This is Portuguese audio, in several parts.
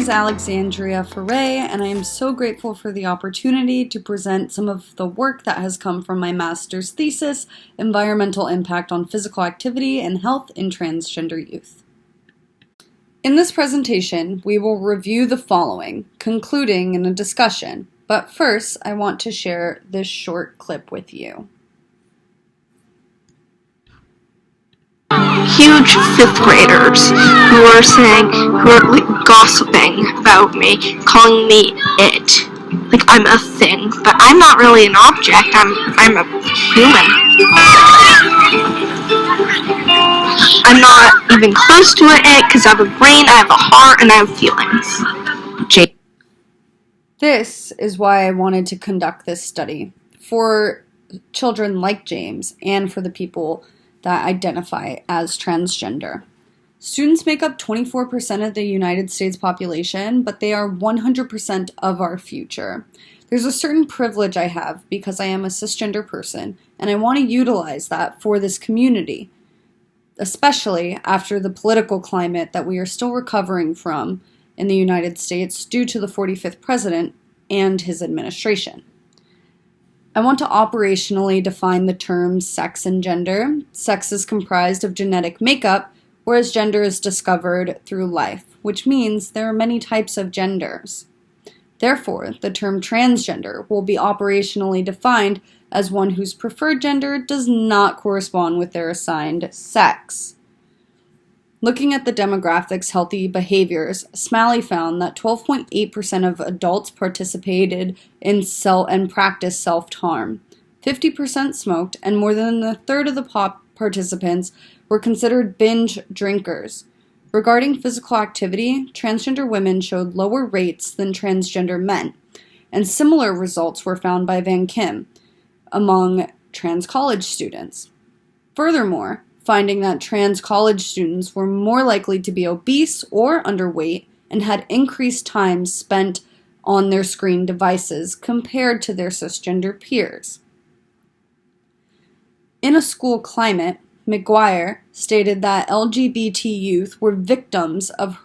is Alexandria Foray, and I am so grateful for the opportunity to present some of the work that has come from my master's thesis, Environmental Impact on Physical Activity and Health in Transgender Youth. In this presentation, we will review the following, concluding in a discussion, but first I want to share this short clip with you. Huge fifth graders who are gossiping about me, calling me it. Like I'm a thing, but I'm not really an object, I'm a human. I'm not even close to an it because I have a brain, I have a heart, and I have feelings. This is why I wanted to conduct this study, for children like James and for the people that identify as transgender. Students make up 24% of the United States population, but they are 100% of our future. There's a certain privilege I have because I am a cisgender person, and I want to utilize that for this community, especially after the political climate that we are still recovering from in the United States due to the 45th president and his administration. I want to operationally define the terms sex and gender. Sex is comprised of genetic makeup, whereas gender is discovered through life, which means there are many types of genders. Therefore, the term transgender will be operationally defined as one whose preferred gender does not correspond with their assigned sex. Looking at the demographics healthy behaviors, Smalley found that 12.8% of adults participated in and practiced self-harm. 50% smoked, and more than a third of the participants were considered binge drinkers. Regarding physical activity, transgender women showed lower rates than transgender men, and similar results were found by Van Kim among trans college students. Furthermore, finding that trans college students were more likely to be obese or underweight and had increased time spent on their screen devices compared to their cisgender peers. In a school climate, McGuire stated that LGBT youth were victims of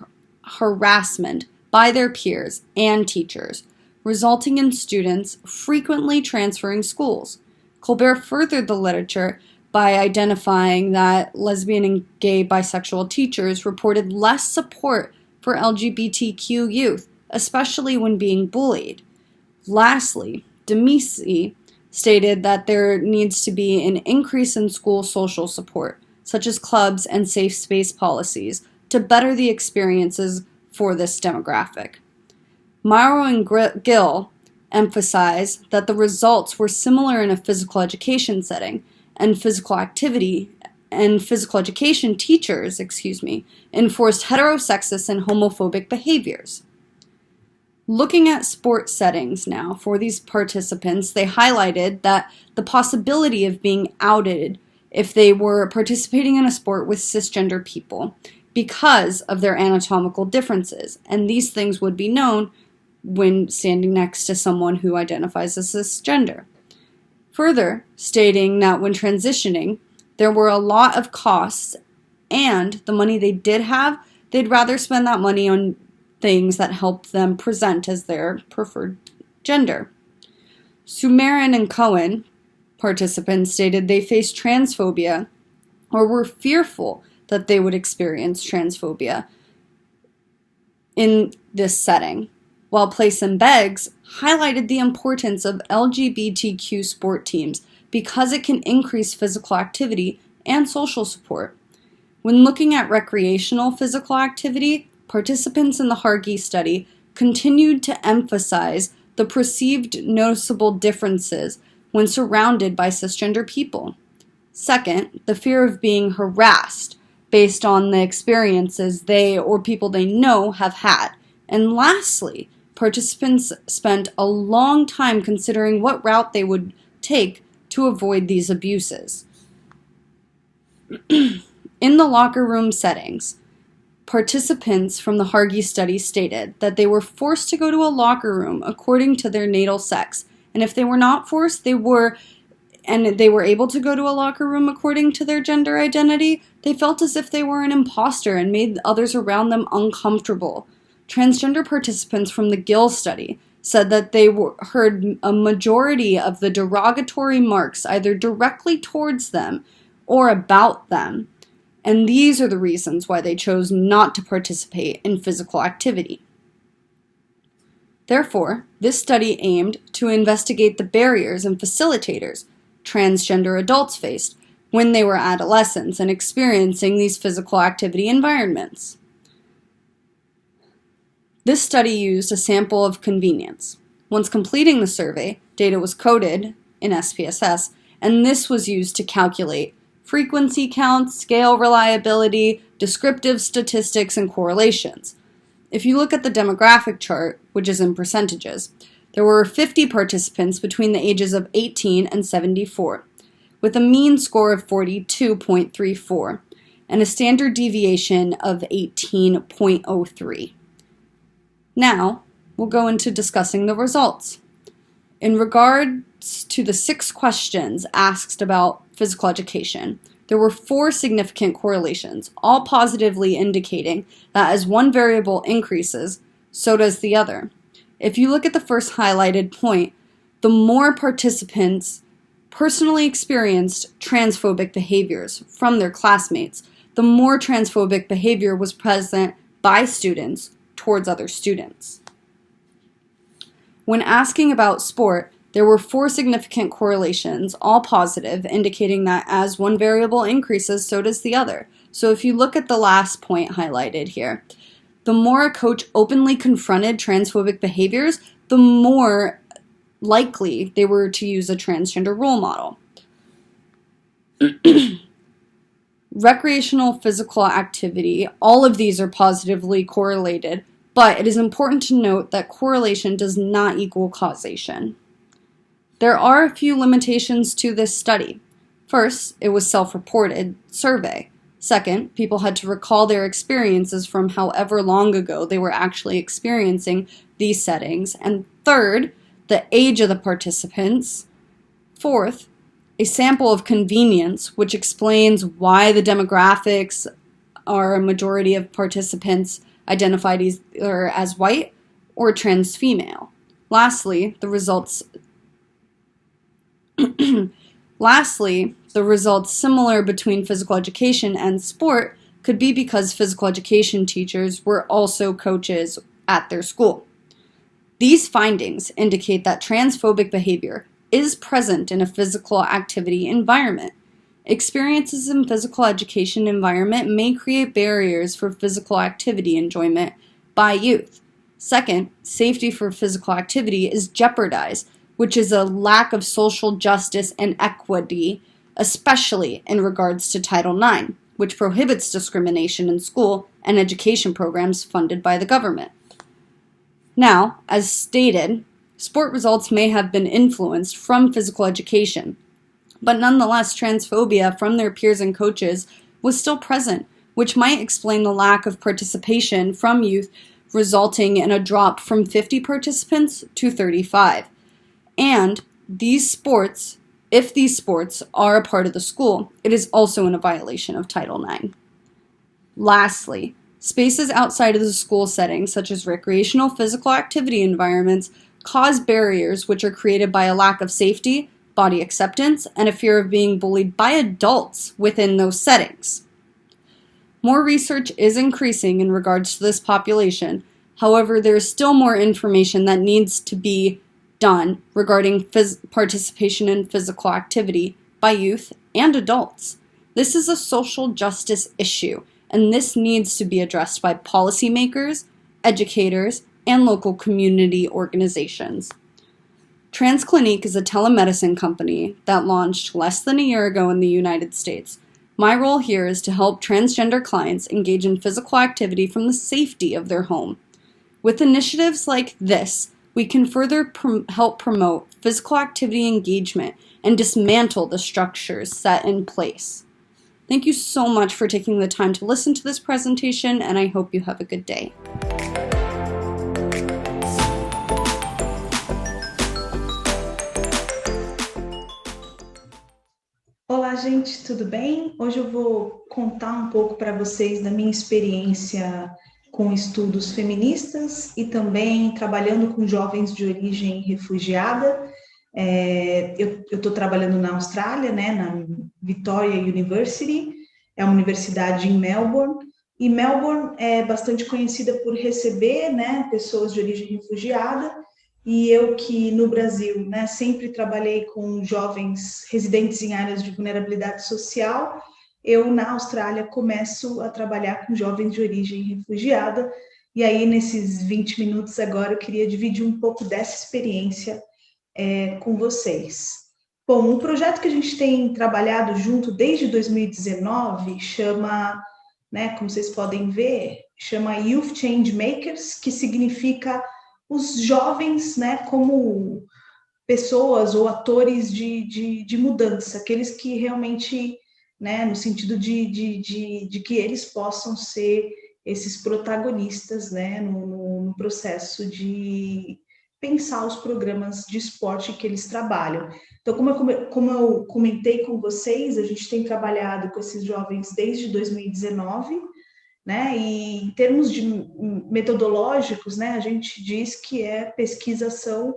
harassment by their peers and teachers, resulting in students frequently transferring schools. Colbert furthered the literature by identifying that lesbian and gay bisexual teachers reported less support for LGBTQ youth, especially when being bullied. Lastly, Demisi stated that there needs to be an increase in school social support, such as clubs and safe space policies, to better the experiences for this demographic. Morrow and Gill emphasized that the results were similar in a physical education setting, and physical education teachers, enforced heterosexist and homophobic behaviors. Looking at sports settings now for these participants, they highlighted that the possibility of being outed if they were participating in a sport with cisgender people because of their anatomical differences, and these things would be known when standing next to someone who identifies as cisgender. Further, stating that when transitioning, there were a lot of costs, and the money they did have, they'd rather spend that money on things that helped them present as their preferred gender. Sumarin and Cohen, participants, stated they faced transphobia or were fearful that they would experience transphobia in this setting, while Place and Beggs highlighted the importance of LGBTQ sport teams because it can increase physical activity and social support. When looking at recreational physical activity, participants in the Hargy study continued to emphasize the perceived noticeable differences when surrounded by cisgender people. Second, the fear of being harassed based on the experiences they or people they know have had. And lastly, participants spent a long time considering what route they would take to avoid these abuses. In the locker room settings, participants from the Hargy study stated that they were forced to go to a locker room according to their natal sex, and if they were not forced, they were able to go to a locker room according to their gender identity, they felt as if they were an imposter and made others around them uncomfortable. transgender participants from the Gill study said that they heard a majority of the derogatory marks either directly towards them or about them, and these are the reasons why they chose not to participate in physical activity. Therefore, this study aimed to investigate the barriers and facilitators transgender adults faced when they were adolescents and experiencing these physical activity environments. This study used a sample of convenience. Once completing the survey, data was coded in SPSS, and this was used to calculate frequency counts, scale reliability, descriptive statistics, and correlations. If you look at the demographic chart, which is in percentages, there were 50 participants between the ages of 18 and 74, with a mean score of 42.34 and a standard deviation of 18.03. Now, we'll go into discussing the results. In regards to the 6 questions asked about physical education, there were 4 significant correlations, all positively indicating that as one variable increases, so does the other. If you look at the first highlighted point, the more participants personally experienced transphobic behaviors from their classmates, the more transphobic behavior was present by students towards other students. When asking about sport, there were 4 significant correlations, all positive, indicating that as one variable increases, so does the other. So if you look at the last point highlighted here, the more a coach openly confronted transphobic behaviors, the more likely they were to use a transgender role model. Recreational physical activity, all of these are positively correlated, but it is important to note that correlation does not equal causation. There are a few limitations to this study. First, it was self-reported survey. Second, people had to recall their experiences from however long ago they were actually experiencing these settings. And third, the age of the participants. Fourth, a sample of convenience, which explains why the demographics are a majority of participants identified either as white or trans female. Lastly, the results similar between physical education and sport could be because physical education teachers were also coaches at their school. These findings indicate that transphobic behavior is present in a physical activity environment. Experiences in physical education environment may create barriers for physical activity enjoyment by youth. Second, safety for physical activity is jeopardized, which is a lack of social justice and equity, especially in regards to Title IX, which prohibits discrimination in school and education programs funded by the government. Now, as stated, sport results may have been influenced from physical education, but nonetheless, transphobia from their peers and coaches was still present, which might explain the lack of participation from youth, resulting in a drop from 50 participants to 35. And these sports, if these sports are a part of the school, it is also in a violation of Title IX. Lastly, spaces outside of the school setting, such as recreational physical activity environments, cause barriers which are created by a lack of safety, body acceptance, and a fear of being bullied by adults within those settings. More research is increasing in regards to this population. However, there is still more information that needs to be done regarding participation in physical activity by youth and adults. This is a social justice issue, and this needs to be addressed by policymakers, educators, and local community organizations. TransClinique is a telemedicine company that launched less than a year ago in the United States. My role here is to help transgender clients engage in physical activity from the safety of their home. With initiatives like this, we can further help promote physical activity engagement and dismantle the structures set in place. Thank you so much for taking the time to listen to this presentation, and I hope you have a good day. Olá, gente, tudo bem? Hoje eu vou contar um pouco para vocês da minha experiência com estudos feministas e também trabalhando com jovens de origem refugiada. Eu estou trabalhando na Austrália, né, na Victoria University, é uma universidade em Melbourne, e Melbourne é bastante conhecida por receber, né, pessoas de origem refugiada, e eu que no Brasil, né, sempre trabalhei com jovens residentes em áreas de vulnerabilidade social, eu na Austrália começo a trabalhar com jovens de origem refugiada, e aí nesses 20 minutos agora eu queria dividir um pouco dessa experiência com vocês. Bom, um projeto que a gente tem trabalhado junto desde 2019 chama, né, como vocês podem ver, chama Youth Change Makers, que significa os jovens, né, como pessoas ou atores de mudança, aqueles que realmente, né, no sentido de que eles possam ser esses protagonistas, né, no processo de pensar os programas de esporte que eles trabalham. Então, como eu comentei com vocês, a gente tem trabalhado com esses jovens desde 2019, né, e em termos de metodológicos, né, a gente diz que é pesquisação,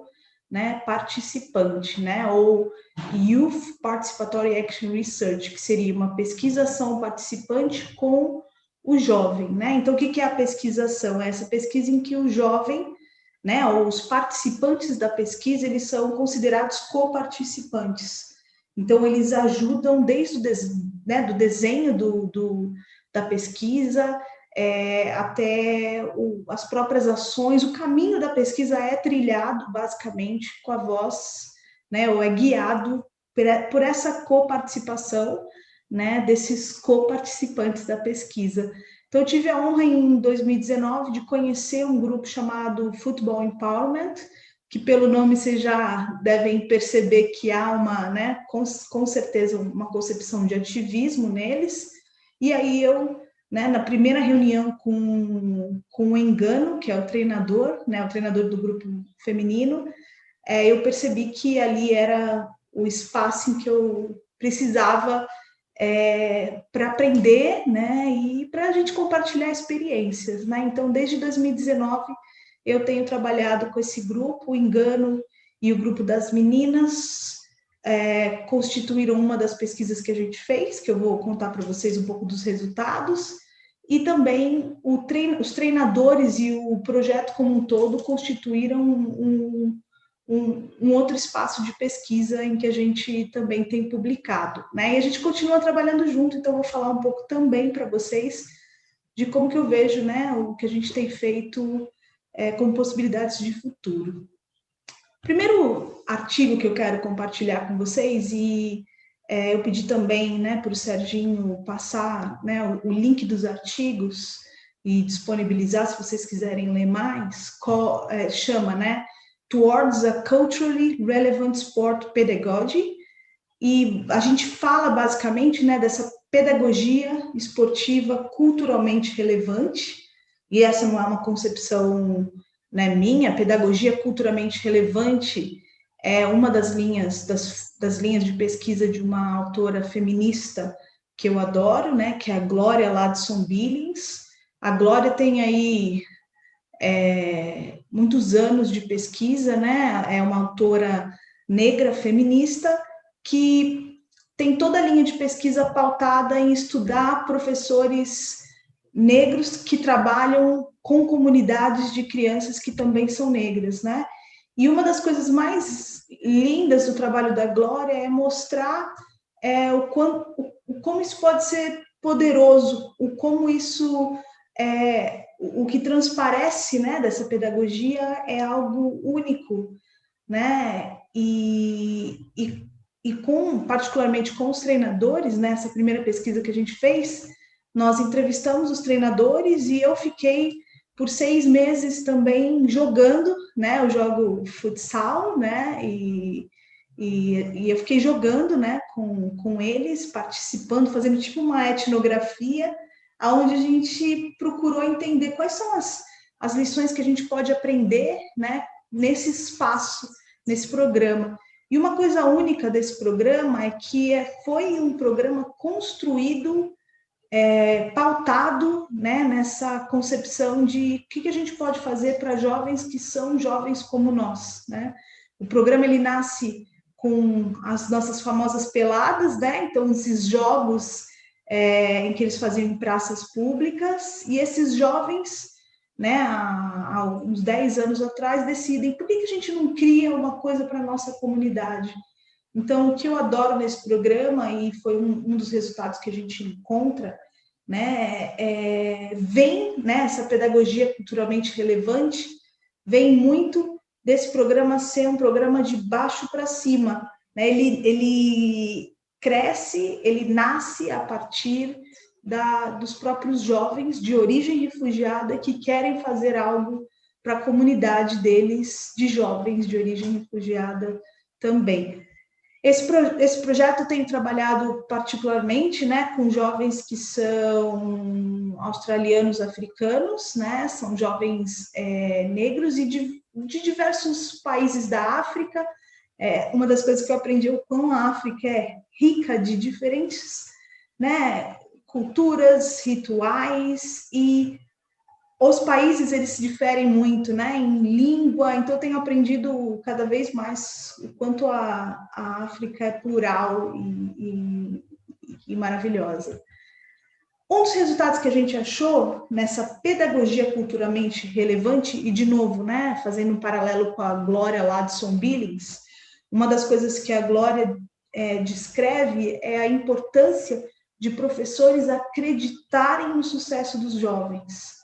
né, participante, né, ou Youth Participatory Action Research, que seria uma pesquisação participante com o jovem, né? Então, o que é a pesquisação? É essa pesquisa em que o jovem, né, ou os participantes da pesquisa, eles são considerados coparticipantes. Então, eles ajudam desde do desenho da pesquisa, até as próprias ações, o caminho da pesquisa é trilhado, basicamente, com a voz, né, ou é guiado por essa coparticipação, né, desses coparticipantes da pesquisa. Então, eu tive a honra, em 2019, de conhecer um grupo chamado Football Empowerment, que pelo nome vocês já devem perceber que há uma, né, com certeza, uma concepção de ativismo neles. E aí eu, né, na primeira reunião com o Engano, que é o treinador, né, o treinador do grupo feminino, eu percebi que ali era o espaço em que eu precisava para aprender, né, e para a gente compartilhar experiências, né? Então, desde 2019, eu tenho trabalhado com esse grupo, o Engano e o grupo das meninas, constituíram uma das pesquisas que a gente fez, que eu vou contar para vocês um pouco dos resultados, e também os treinadores e o projeto como um todo constituíram um outro espaço de pesquisa em que a gente também tem publicado, né? E a gente continua trabalhando junto, então eu vou falar um pouco também para vocês de como que eu vejo, né, o que a gente tem feito como possibilidades de futuro. Primeiro artigo que eu quero compartilhar com vocês, e eu pedi também, né, para o Serginho passar, né, o link dos artigos e disponibilizar, se vocês quiserem ler mais, chama, né, Towards a Culturally Relevant Sport Pedagogy, e a gente fala basicamente, né, dessa pedagogia esportiva culturalmente relevante, e essa não é uma concepção, né, minha. Pedagogia culturalmente relevante é uma das linhas de pesquisa de uma autora feminista que eu adoro, né, que é a Glória Ladson-Billings. A Glória tem aí muitos anos de pesquisa, né? É uma autora negra feminista que tem toda a linha de pesquisa pautada em estudar professores negros que trabalham com comunidades de crianças que também são negras, né? E uma das coisas mais lindas do trabalho da Glória é mostrar como isso pode ser poderoso, como isso o que transparece, né, dessa pedagogia é algo único, né? Particularmente com os treinadores, né, essa primeira pesquisa que a gente fez, nós entrevistamos os treinadores e eu fiquei por 6 meses também jogando, né? Eu jogo futsal, né? E eu fiquei jogando, né, com eles, participando, fazendo tipo uma etnografia, onde a gente procurou entender quais são as lições que a gente pode aprender, né, nesse espaço, nesse programa. E uma coisa única desse programa é que foi um programa construído pautado, né, nessa concepção de o que a gente pode fazer para jovens que são jovens como nós, né? O programa ele nasce com as nossas famosas peladas, né? Então esses jogos em que eles faziam em praças públicas, e esses jovens, né, há uns 10 anos atrás, decidem por que a gente não cria uma coisa para a nossa comunidade. Então, o que eu adoro nesse programa, e foi um dos resultados que a gente encontra, né, vem, né, essa pedagogia culturalmente relevante, vem muito desse programa ser um programa de baixo para cima, né? Ele cresce, ele nasce a partir dos próprios jovens de origem refugiada que querem fazer algo para a comunidade deles, de jovens de origem refugiada também. Esse projeto tem trabalhado particularmente, né, com jovens que são australianos africanos, né, são jovens negros e de diversos países da África. Uma das coisas que eu aprendi é o quão a África é rica de diferentes, né, culturas, rituais, e os países eles se diferem muito, né, em língua, então eu tenho aprendido cada vez mais o quanto a África é plural e maravilhosa. Um dos resultados que a gente achou nessa pedagogia culturalmente relevante, e de novo, né, fazendo um paralelo com a Glória Ladson Billings, uma das coisas que a Glória descreve é a importância de professores acreditarem no sucesso dos jovens,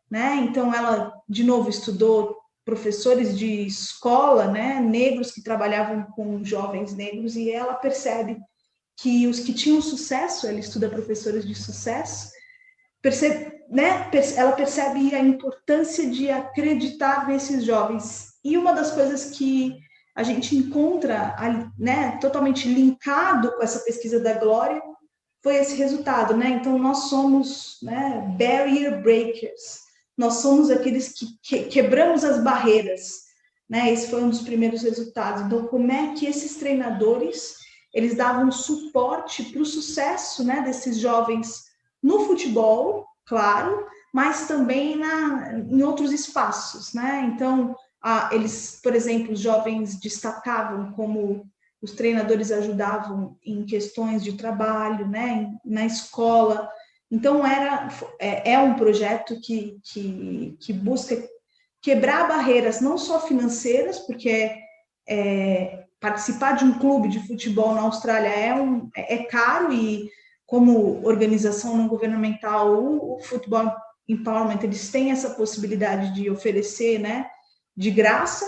né? Então, ela, de novo, estudou professores de escola, né, negros que trabalhavam com jovens negros, e ela percebe que os que tinham sucesso, ela estuda professores de sucesso, ela percebe a importância de acreditar nesses jovens. E uma das coisas que a gente encontra, né, totalmente linkado com essa pesquisa da Glória, foi esse resultado, né? Então, nós somos, né, barrier breakers, nós somos aqueles que quebramos as barreiras, né? Esse foi um dos primeiros resultados. Então, como é que esses treinadores, eles davam suporte para o sucesso, né, desses jovens no futebol, claro, mas também em outros espaços, né? Então, eles, por exemplo, os jovens destacavam como os treinadores ajudavam em questões de trabalho, né, na escola. Então, é um projeto que busca quebrar barreiras, não só financeiras, porque participar de um clube de futebol na Austrália é caro, e como organização não governamental, o Football Empowerment, eles têm essa possibilidade de oferecer, né, de graça,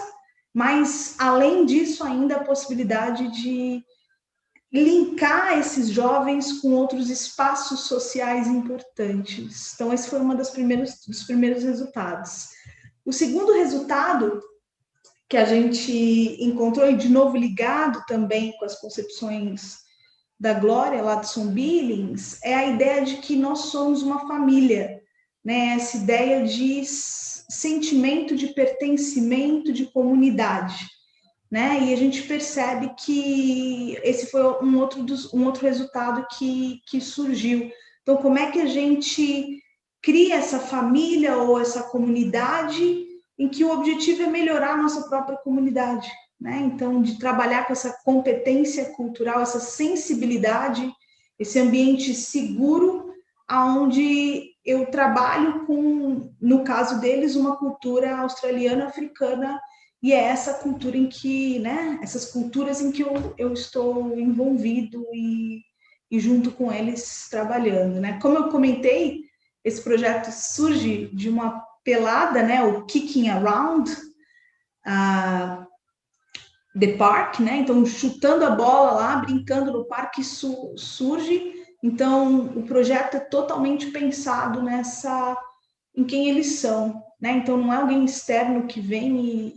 mas, além disso, ainda a possibilidade de linkar esses jovens com outros espaços sociais importantes. Então, esse foi dos primeiros resultados. O segundo resultado que a gente encontrou, e de novo ligado também com as concepções da Glória Ladson Billings, é a ideia de que nós somos uma família, né? Essa ideia de sentimento de pertencimento, de comunidade, né? E a gente percebe que esse foi um outro resultado que surgiu. Então, como é que a gente cria essa família ou essa comunidade em que o objetivo é melhorar a nossa própria comunidade, né? Então, de trabalhar com essa competência cultural, essa sensibilidade, esse ambiente seguro, aonde eu trabalho com, no caso deles, uma cultura australiana, africana, e é essa cultura em que, né, essas culturas em que eu estou envolvido e junto com eles trabalhando, né? Como eu comentei, esse projeto surge de uma pelada, né, o Kicking Around the Park, né? Então, chutando a bola lá, brincando no parque, isso surge. Então, o projeto é totalmente pensado em quem eles são, né? Então, não é alguém externo que vem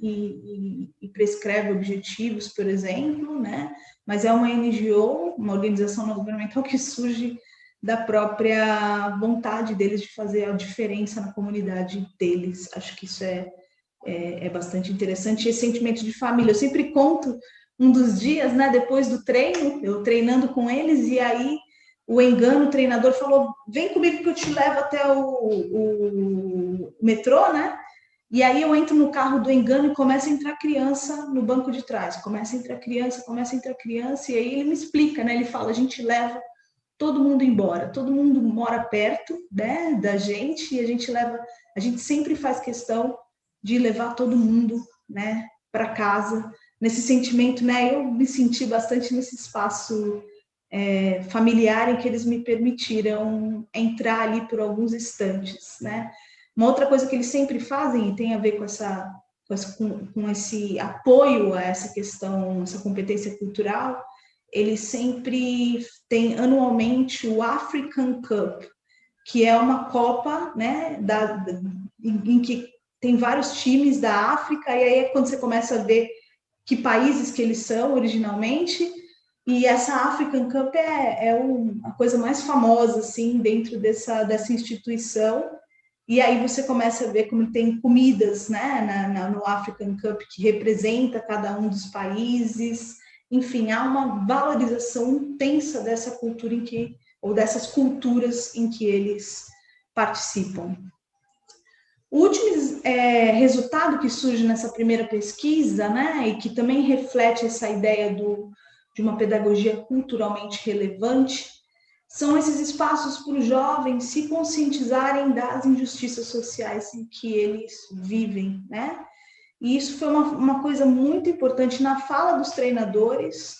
e prescreve objetivos, por exemplo, né? Mas é uma NGO, uma organização não governamental que surge da própria vontade deles de fazer a diferença na comunidade deles. Acho que isso é bastante interessante. E esse sentimento de família, eu sempre conto um dos dias, né, depois do treino, eu treinando com eles, e aí o Engano, o treinador, falou, vem comigo que eu te levo até o metrô, né? E aí eu entro no carro do Engano e começa a entrar criança no banco de trás. Começa a entrar criança, e aí ele me explica, né? Ele fala, a gente leva todo mundo embora, todo mundo mora perto, né, da gente, e a gente sempre faz questão de levar todo mundo, né, para casa, nesse sentimento, né, eu me senti bastante nesse espaço familiar em que eles me permitiram entrar ali por alguns instantes, né. Uma outra coisa que eles sempre fazem, e tem a ver com esse apoio a essa questão, essa competência cultural, eles sempre têm anualmente o African Cup, que é uma Copa, né, em que tem vários times da África, e aí é quando você começa a ver que países que eles são originalmente, e essa African Cup é a coisa mais famosa, assim, dentro dessa instituição, e aí você começa a ver como tem comidas, né, no African Cup que representa cada um dos países. Enfim, há uma valorização intensa dessa cultura ou dessas culturas em que eles participam. O último resultado que surge nessa primeira pesquisa, né, e que também reflete essa ideia de uma pedagogia culturalmente relevante, são esses espaços para os jovens se conscientizarem das injustiças sociais em que eles vivem, né? E isso foi uma coisa muito importante na fala dos treinadores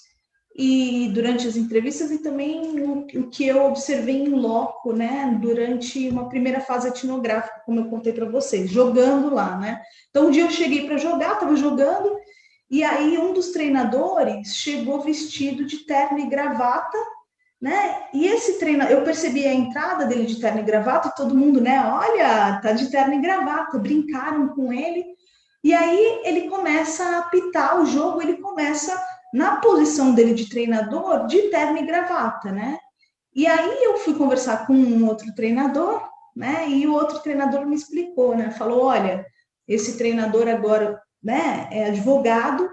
e durante as entrevistas, e também o que eu observei em loco, né, durante uma primeira fase etnográfica, como eu contei para vocês, jogando lá, né? Então, um dia eu cheguei para jogar, estava jogando, e aí um dos treinadores chegou vestido de terno e gravata, né? E esse treinador, eu percebi a entrada dele de terno e gravata, e todo mundo, né, olha, tá de terno e gravata, brincaram com ele. E aí ele começa a apitar o jogo, ele começa na posição dele de treinador, de terno e gravata, né? E aí eu fui conversar com um outro treinador, né? E o outro treinador me explicou, né? Falou, olha, esse treinador agora, né, é advogado,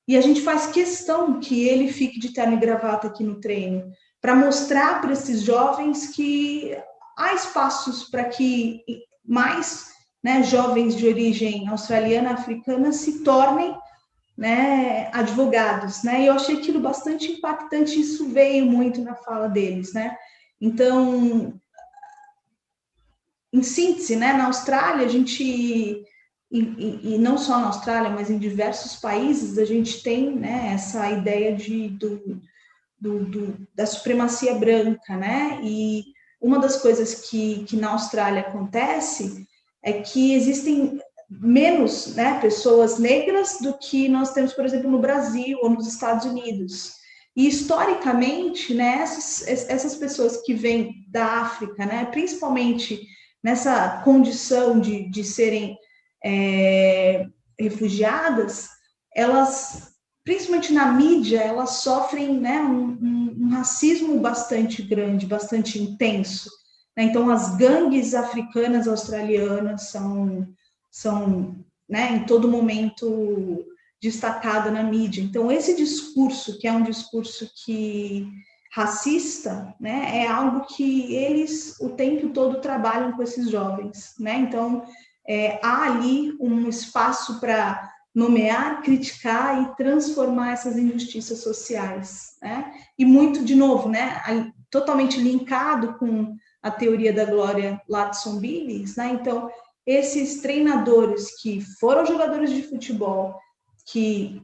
e a gente faz questão que ele fique de terno e gravata aqui no treino, para mostrar para esses jovens que há espaços para que mais, né, jovens de origem australiana, africana, se tornem, né, advogados, né? E eu achei aquilo bastante impactante, isso veio muito na fala deles, né? Então, em síntese, né, na Austrália, a gente, e não só na Austrália, mas em diversos países, a gente tem, né, essa ideia da supremacia branca, né? E uma das coisas que na Austrália acontece é que existem menos, né, pessoas negras do que nós temos, por exemplo, no Brasil ou nos Estados Unidos. E historicamente, né, essas pessoas que vêm da África, né, principalmente nessa condição de serem refugiadas, elas, principalmente na mídia, elas sofrem, né, um racismo bastante grande, bastante intenso. Então, as gangues africanas australianas são, né, em todo momento destacada na mídia. Então, esse discurso, que é um discurso racista, né, é algo que eles o tempo todo trabalham com esses jovens, né? Então, há ali um espaço para nomear, criticar e transformar essas injustiças sociais, né? E muito, de novo, né, totalmente linkado com a teoria da Gloria Ladson-Billings, né? Então, esses treinadores que foram jogadores de futebol, que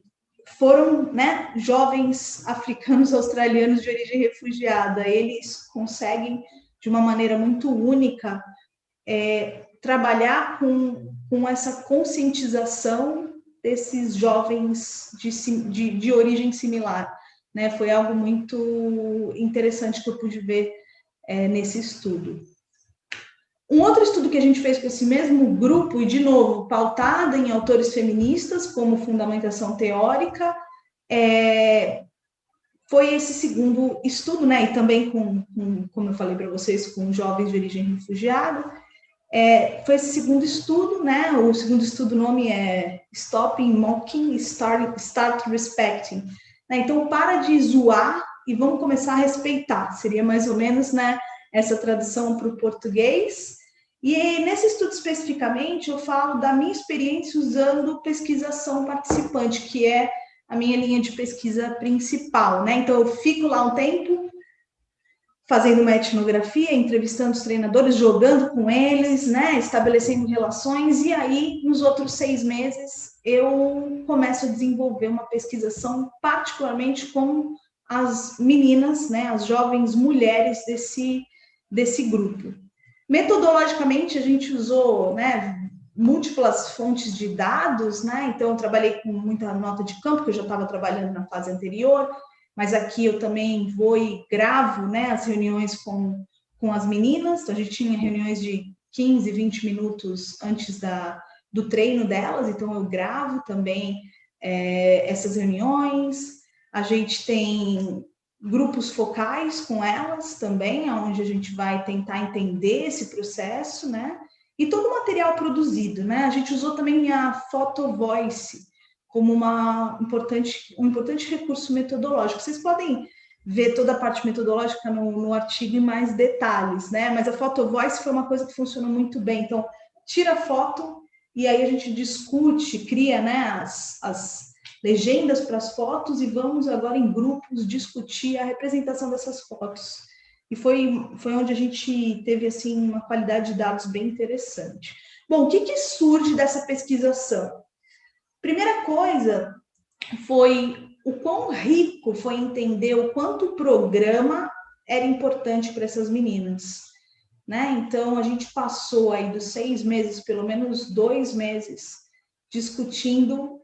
foram, né, jovens africanos australianos de origem refugiada, eles conseguem, de uma maneira muito única, trabalhar com essa conscientização desses jovens de origem similar, né? Foi algo muito interessante que eu pude ver nesse estudo. Um outro estudo que a gente fez com esse mesmo grupo, e de novo, pautada em autores feministas como fundamentação teórica, foi esse segundo estudo, né? E também como eu falei para vocês, com jovens de origem refugiada. Foi esse segundo estudo, né? O segundo estudo, o nome é Stopping Mocking, Start Respecting. Então, para de zoar, e vamos começar a respeitar. Seria mais ou menos, né, essa tradução para o português. E nesse estudo especificamente, eu falo da minha experiência usando pesquisação participante, que é a minha linha de pesquisa principal, né? Então, eu fico lá um tempo fazendo uma etnografia, entrevistando os treinadores, jogando com eles, né? Estabelecendo relações, e aí, nos outros 6 meses, eu começo a desenvolver uma pesquisação, particularmente com as meninas, né? As jovens mulheres desse grupo. Metodologicamente, a gente usou, né, múltiplas fontes de dados, né? Então, eu trabalhei com muita nota de campo, que eu já estava trabalhando na fase anterior, mas aqui eu também vou e gravo, né, as reuniões com as meninas. Então, a gente tinha reuniões de 15, 20 minutos antes do treino delas, então eu gravo também essas reuniões. A gente tem grupos focais com elas também, onde a gente vai tentar entender esse processo, né? E todo o material produzido, né? A gente usou também a Photo Voice como um importante recurso metodológico. Vocês podem ver toda a parte metodológica no artigo em mais detalhes, né? Mas a Photo Voice foi uma coisa que funcionou muito bem. Então, tira a foto e aí a gente discute, cria, né, as legendas para as fotos e vamos agora em grupos discutir a representação dessas fotos. E foi onde a gente teve assim uma qualidade de dados bem interessante. Bom, o que surge dessa pesquisação? Primeira coisa foi o quão rico foi entender o quanto o programa era importante para essas meninas, né? Então, a gente passou aí dos 6 meses, pelo menos 2 meses, discutindo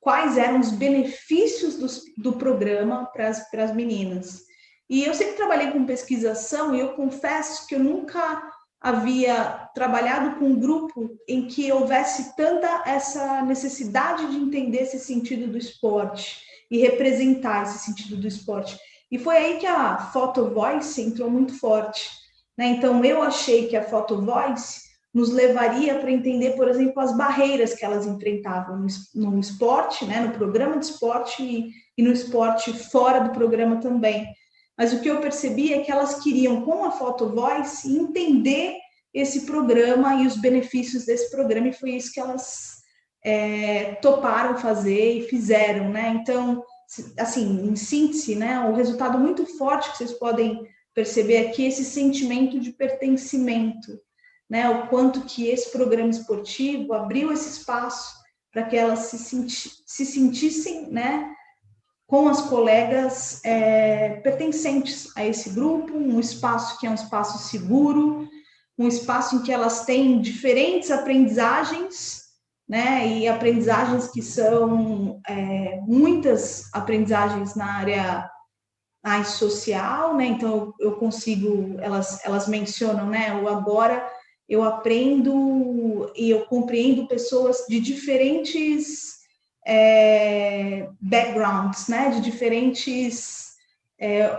quais eram os benefícios do programa para as meninas. E eu sempre trabalhei com pesquisação e eu confesso que eu nunca havia trabalhado com um grupo em que houvesse tanta essa necessidade de entender esse sentido do esporte e representar esse sentido do esporte. E foi aí que a Photo Voice entrou muito forte, né? Então, eu achei que a Photo Voice nos levaria para entender, por exemplo, as barreiras que elas enfrentavam no esporte, né, no programa de esporte e no esporte fora do programa também. Mas o que eu percebi é que elas queriam, com a Photo Voice, entender esse programa e os benefícios desse programa, e foi isso que elas toparam fazer e fizeram, né? Então, assim, em síntese, né, o resultado muito forte que vocês podem perceber aqui é esse sentimento de pertencimento, né, o quanto que esse programa esportivo abriu esse espaço para que elas se sentissem, né, com as colegas pertencentes a esse grupo, um espaço que é um espaço seguro, um espaço em que elas têm diferentes aprendizagens, né, e aprendizagens que são muitas aprendizagens na área mais social, né, então eu consigo, elas mencionam, né, o agora eu aprendo e eu compreendo pessoas de diferentes backgrounds, né, de diferentes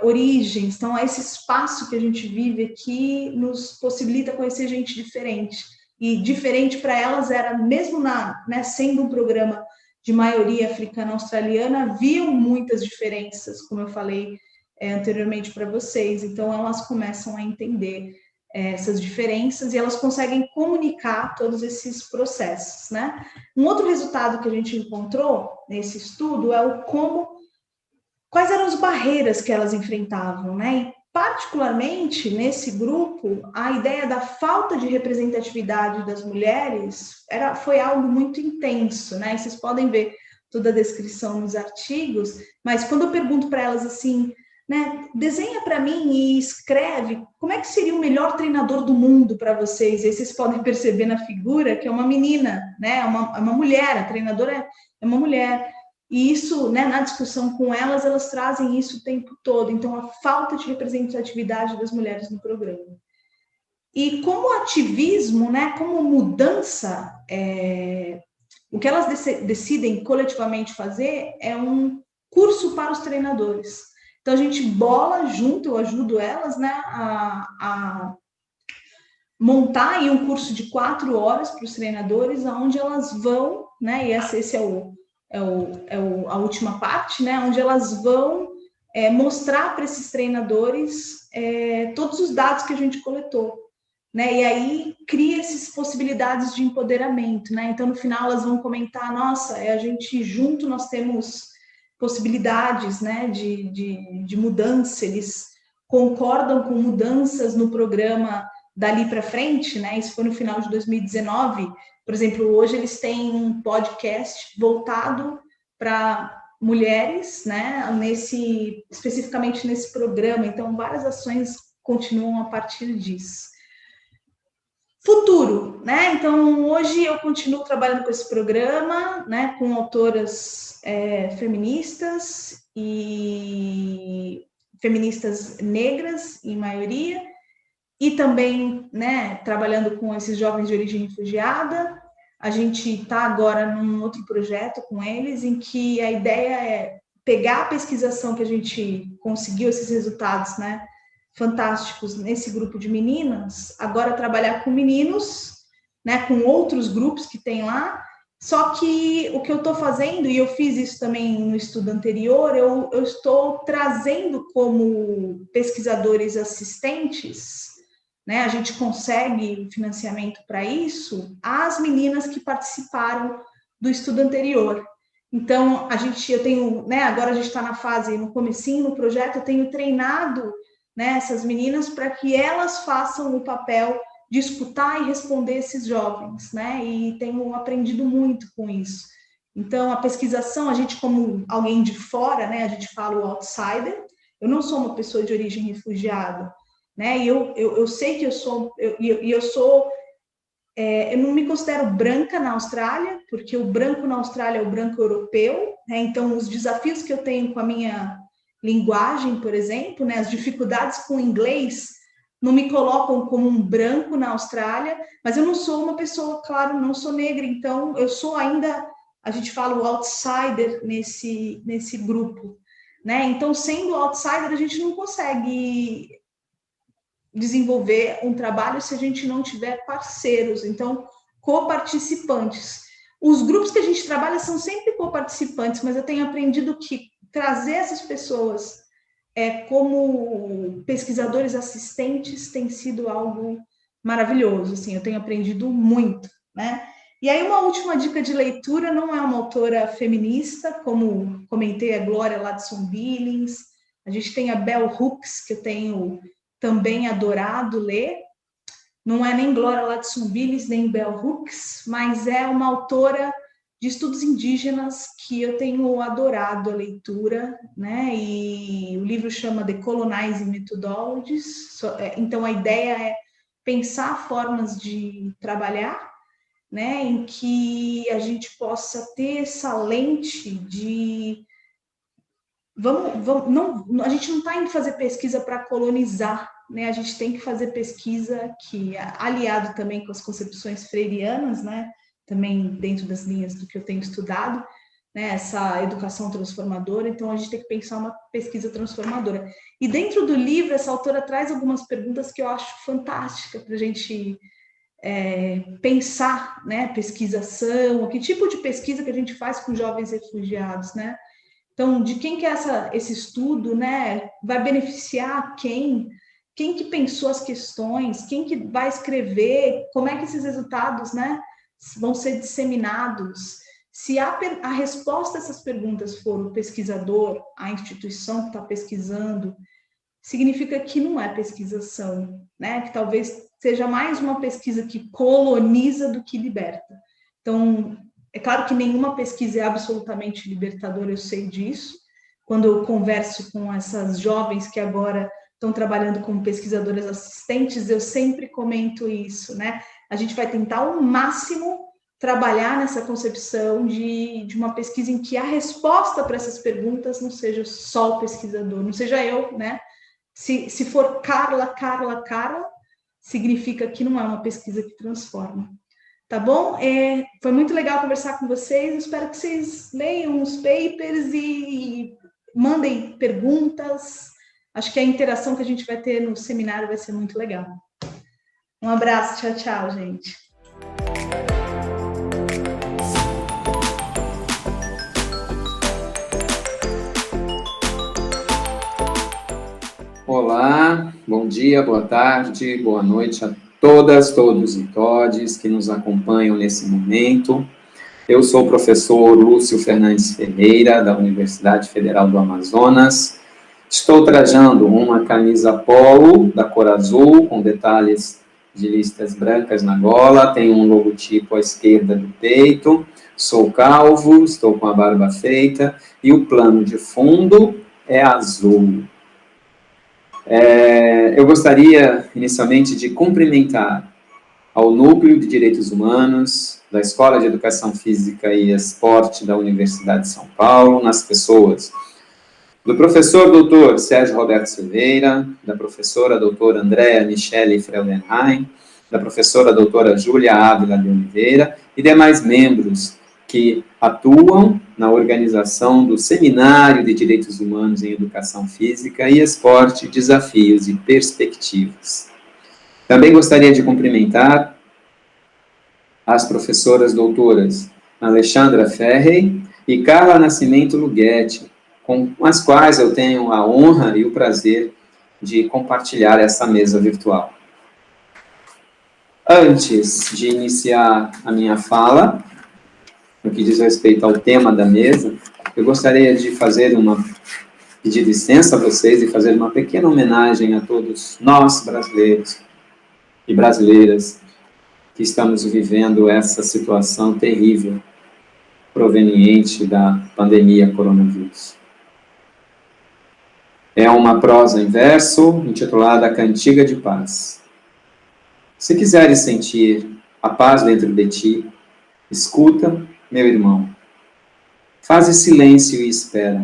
origens. Então, esse espaço que a gente vive aqui nos possibilita conhecer gente diferente. E diferente para elas era, mesmo né, sendo um programa de maioria africana-australiana, haviam muitas diferenças, como eu falei anteriormente para vocês. Então, elas começam a entender essas diferenças e elas conseguem comunicar todos esses processos, né? Um outro resultado que a gente encontrou nesse estudo é quais eram as barreiras que elas enfrentavam, né? E particularmente nesse grupo, a ideia da falta de representatividade das mulheres foi algo muito intenso, né? E vocês podem ver toda a descrição nos artigos, mas quando eu pergunto para elas assim, né, desenha para mim e escreve como é que seria o melhor treinador do mundo para vocês. E aí vocês podem perceber na figura que é uma menina, né, é uma mulher, a treinadora é uma mulher. E isso, né, na discussão com elas trazem isso o tempo todo. Então, a falta de representatividade das mulheres no programa. E como ativismo, né, como mudança, o que elas decidem coletivamente fazer é um curso para os treinadores. Então, a gente bola junto, eu ajudo elas, né, a montar aí um curso de 4 horas para os treinadores, onde elas vão, né, e esse é a última parte, né, onde elas vão mostrar para esses treinadores todos os dados que a gente coletou, né? E aí cria essas possibilidades de empoderamento, né? Então, no final, elas vão comentar, nossa, a gente junto nós temos possibilidades, né, de mudança, eles concordam com mudanças no programa dali para frente, né? Isso foi no final de 2019. Por exemplo, hoje eles têm um podcast voltado para mulheres, né? Especificamente nesse programa. Então, várias ações continuam a partir disso. Futuro, né? Então, hoje eu continuo trabalhando com esse programa, né? Com autoras feministas e feministas negras, em maioria, e também, né, trabalhando com esses jovens de origem refugiada. A gente está agora num outro projeto com eles, em que a ideia é pegar a pesquisação que a gente conseguiu, esses resultados, né, fantásticos nesse grupo de meninas, agora trabalhar com meninos, né, com outros grupos que tem lá. Só que o que eu estou fazendo, e eu fiz isso também no estudo anterior, eu estou trazendo como pesquisadores assistentes, né, a gente consegue financiamento para isso, as meninas que participaram do estudo anterior. Então, eu tenho, né, agora a gente está na fase, no comecinho, no projeto, eu tenho treinado, né, essas meninas para que elas façam o papel de escutar e responder esses jovens, né, e tenho aprendido muito com isso. Então, a pesquisação, a gente como alguém de fora, né, a gente fala o outsider, eu não sou uma pessoa de origem refugiada, né, e eu sei que eu não me considero branca na Austrália, porque o branco na Austrália é o branco europeu, né, então os desafios que eu tenho com a minha linguagem, por exemplo, né, as dificuldades com o inglês não me colocam como um branco na Austrália, mas eu não sou uma pessoa, claro, não sou negra, então eu sou ainda, a gente fala o outsider nesse grupo, né? Então, sendo outsider, a gente não consegue desenvolver um trabalho se a gente não tiver parceiros, então, coparticipantes. Os grupos que a gente trabalha são sempre coparticipantes, mas eu tenho aprendido que trazer essas pessoas como pesquisadores assistentes tem sido algo maravilhoso, assim, eu tenho aprendido muito, né? E aí uma última dica de leitura, não é uma autora feminista, como comentei, a Glória Ladson Billings, a gente tem a Bell Hooks, que eu tenho também adorado ler, não é nem Glória Ladson Billings, nem Bell Hooks, mas é uma autora de estudos indígenas que eu tenho adorado a leitura, né? E o livro chama The Colonizing Methodologies. Então, a ideia é pensar formas de trabalhar, né? Em que a gente possa ter essa lente de... a gente não está indo fazer pesquisa para colonizar, né? A gente tem que fazer pesquisa que, aliado também com as concepções freirianas, né? Também dentro das linhas do que eu tenho estudado, né, essa educação transformadora, então a gente tem que pensar uma pesquisa transformadora. E dentro do livro, essa autora traz algumas perguntas que eu acho fantásticas para a gente pensar, né, pesquisação, que tipo de pesquisa que a gente faz com jovens refugiados, né? Então, de quem que é esse estudo, né, vai beneficiar quem que pensou as questões, quem que vai escrever, como é que esses resultados, né, vão ser disseminados. Se a resposta a essas perguntas for o pesquisador, a instituição que está pesquisando, significa que não é pesquisação, né? Que talvez seja mais uma pesquisa que coloniza do que liberta. Então, é claro que nenhuma pesquisa é absolutamente libertadora, eu sei disso. Quando eu converso com essas jovens que agora estão trabalhando como pesquisadoras assistentes, eu sempre comento isso, né? A gente vai tentar ao máximo trabalhar nessa concepção de uma pesquisa em que a resposta para essas perguntas não seja só o pesquisador, não seja eu, né? Se for Carla, significa que não é uma pesquisa que transforma. Tá bom? Foi muito legal conversar com vocês, espero que vocês leiam os papers e mandem perguntas. Acho que a interação que a gente vai ter no seminário vai ser muito legal. Um abraço, tchau, tchau, gente. Olá, bom dia, boa tarde, boa noite a todas, todos e todes que nos acompanham nesse momento. Eu sou o professor Lúcio Fernandes Ferreira, da Universidade Federal do Amazonas. Estou trajando uma camisa polo da cor azul, com detalhes de listas brancas na gola, tem um logotipo à esquerda do peito, sou calvo, estou com a barba feita, e o plano de fundo é azul. Eu gostaria, inicialmente, de cumprimentar ao Núcleo de Direitos Humanos da Escola de Educação Física e Esporte da Universidade de São Paulo, nas pessoas do professor doutor Sérgio Roberto Silveira, da professora doutora Andréa Michele Freudenheim, da professora doutora Júlia Ávila de Oliveira e demais membros que atuam na organização do Seminário de Direitos Humanos em Educação Física e Esporte, Desafios e Perspectivas. Também gostaria de cumprimentar as professoras doutoras Alexandra Ferrey e Carla Nascimento Lughetti, com as quais eu tenho a honra e o prazer de compartilhar essa mesa virtual. Antes de iniciar a minha fala, no que diz respeito ao tema da mesa, eu gostaria de pedir licença a vocês e fazer uma pequena homenagem a todos nós, brasileiros e brasileiras, que estamos vivendo essa situação terrível, proveniente da pandemia coronavírus. É uma prosa em verso, intitulada Cantiga de Paz. Se quiseres sentir a paz dentro de ti, escuta, meu irmão. Faze silêncio e espera,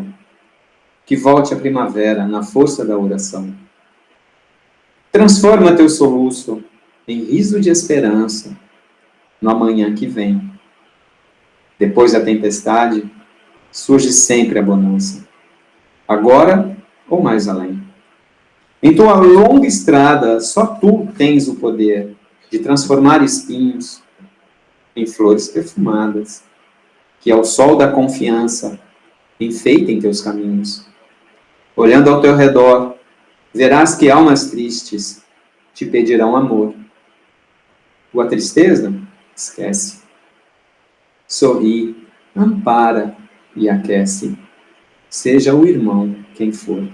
que volte a primavera na força da oração. Transforma teu soluço em riso de esperança no amanhã que vem. Depois da tempestade, surge sempre a bonança. Agora ou mais além. Em tua longa estrada, só tu tens o poder de transformar espinhos em flores perfumadas, que ao sol da confiança enfeitem teus caminhos. Olhando ao teu redor, verás que almas tristes te pedirão amor. Tua tristeza, esquece. Sorri, ampara e aquece. Seja o irmão quem for.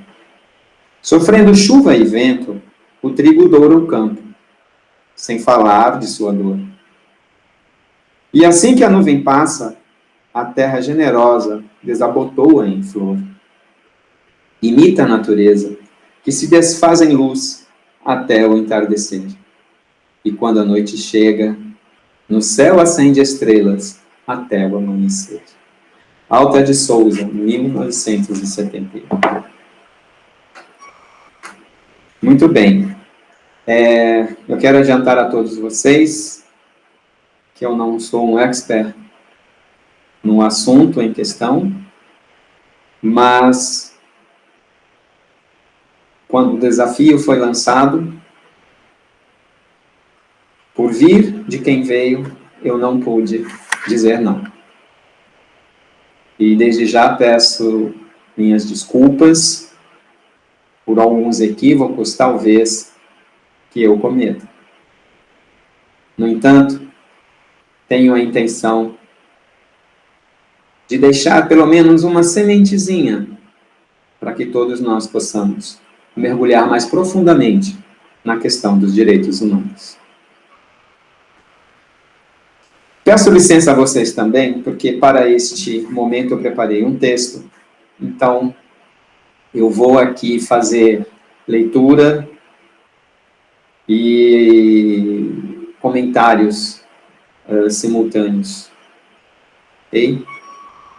Sofrendo chuva e vento, o trigo doura o campo, sem falar de sua dor. E assim que a nuvem passa, a terra generosa desabotoa em flor. Imita a natureza, que se desfaz em luz até o entardecer. E quando a noite chega, no céu acende estrelas até o amanhecer. Alta de Souza, 1971. Muito bem. Eu quero adiantar a todos vocês que eu não sou um expert no assunto em questão, mas quando o desafio foi lançado, por vir de quem veio, eu não pude dizer não. E desde já peço minhas desculpas por alguns equívocos, talvez, que eu cometa. No entanto, tenho a intenção de deixar pelo menos uma sementezinha para que todos nós possamos mergulhar mais profundamente na questão dos direitos humanos. Peço licença a vocês também, porque para este momento eu preparei um texto, então eu vou aqui fazer leitura e comentários simultâneos. Ok?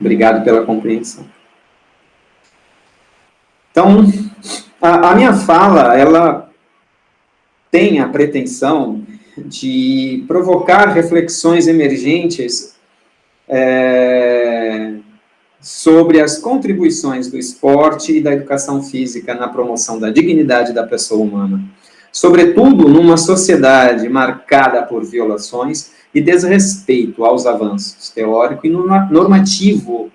Obrigado pela compreensão. Então, a minha fala, ela tem a pretensão de provocar reflexões emergentes sobre as contribuições do esporte e da educação física na promoção da dignidade da pessoa humana, sobretudo numa sociedade marcada por violações e desrespeito aos avanços teórico e normativo